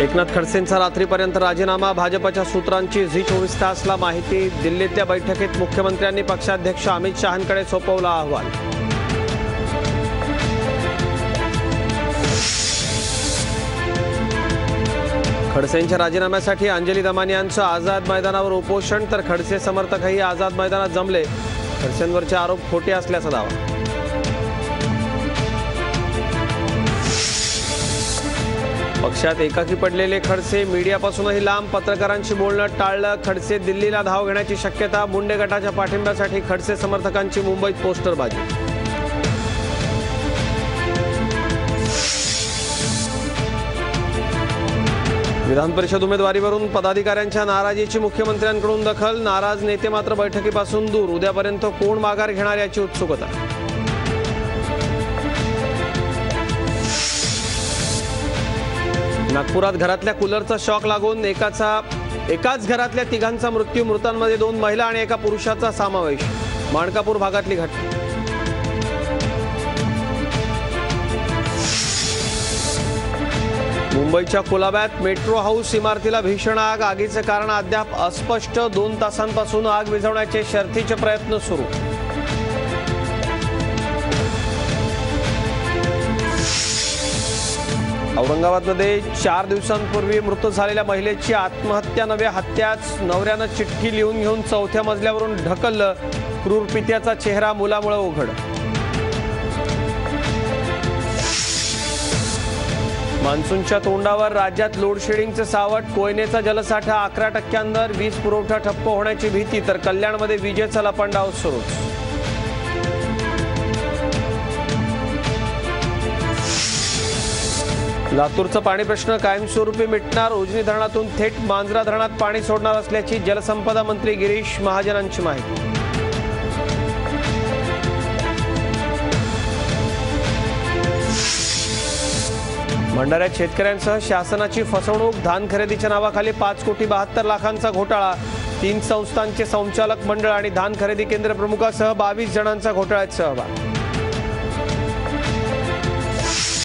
एकनाथ खडसेंचा रात्रीपर्यंत राजीनामा, भाजपच्या सूत्रांची झी24 तासला माहिती। दिल्लीतल्या बैठकीत मुख्यमंत्र्यांनी पक्षाध्यक्ष अमित शहांकडे सोपवला अहवाल। खडसेंच्या राजीनाम्यासाठी अंजली दमानी यांचं आझाद मैदानावर उपोषण, तर खडसे समर्थकही आझाद मैदानात जमले। खडसेंवरचे आरोप खोटे असल्याचा दावा। पक्षात एकाकी पडलेले खडसे मीडियापासूनही लांब, पत्रकारांशी बोलणं टाळलं। खडसे दिल्लीला धाव घेण्याची शक्यता, मुंडे गटाच्या पाठिंब्यासाठी खडसे समर्थकांची मुंबईत पोस्टरबाजी। विधान परिषद उमेदवारीवरून पदाधिकाऱ्यांच्या नाराजीची मुख्यमंत्र्यांकडून दखल, नाराज नेते मात्र बैठकीपासून दूर। उद्यापर्यंत कोण माघार घेणार याची उत्सुकता। नागपुरात घरातल्या कूलरचा शॉक लागून एकाच घरातल्या तिघांचा मृत्यू, मृतांमध्ये 2 महिला आणि एका पुरुषाचा समावेश। माणकापूर भागातली घटना। मुंबईच्या कुलाब्यात मेट्रो हाऊस इमारतीला भीषण आग, आगीचे कारण अद्याप अस्पष्ट। 2 तासांपासून आग विझवण्याचे शर्थीचे प्रयत्न सुरू। औरंगाबादमध्ये 4 दिवसांपूर्वी मृत झालेल्या महिलेची आत्महत्या नव्हे हत्याच, नवऱ्यानं चिठ्ठी लिहून घेऊन 4थ्या मजल्यावरून ढकललं। क्रूर पित्याचा चेहरा मुलामुळे उघड। मान्सूनच्या तोंडावर राज्यात लोडशेडिंगचे सावट, कोयनेचा जलसाठा 11% वीज पुरवठा ठप्प होण्याची भीती, तर कल्याणमध्ये विजेचा लपंडाव सुरूच। लातूरचा पाणी प्रश्न कायमस्वरूपी मिटणार, उजनी धरणातून थेट मांजरा धरणात पाणी सोडणार असल्याची जलसंपदा मंत्री गिरीश महाजनांची माहिती। भंडाऱ्यात शेतकऱ्यांसह शासनाची फसवणूक, धान खरेदीच्या नावाखाली 5,72 लाखांचा घोटाळा। 3 संस्थांचे संचालक मंडळ आणि धान खरेदी केंद्र प्रमुखासह 22 जणांचा घोटाळ्यात सहभाग।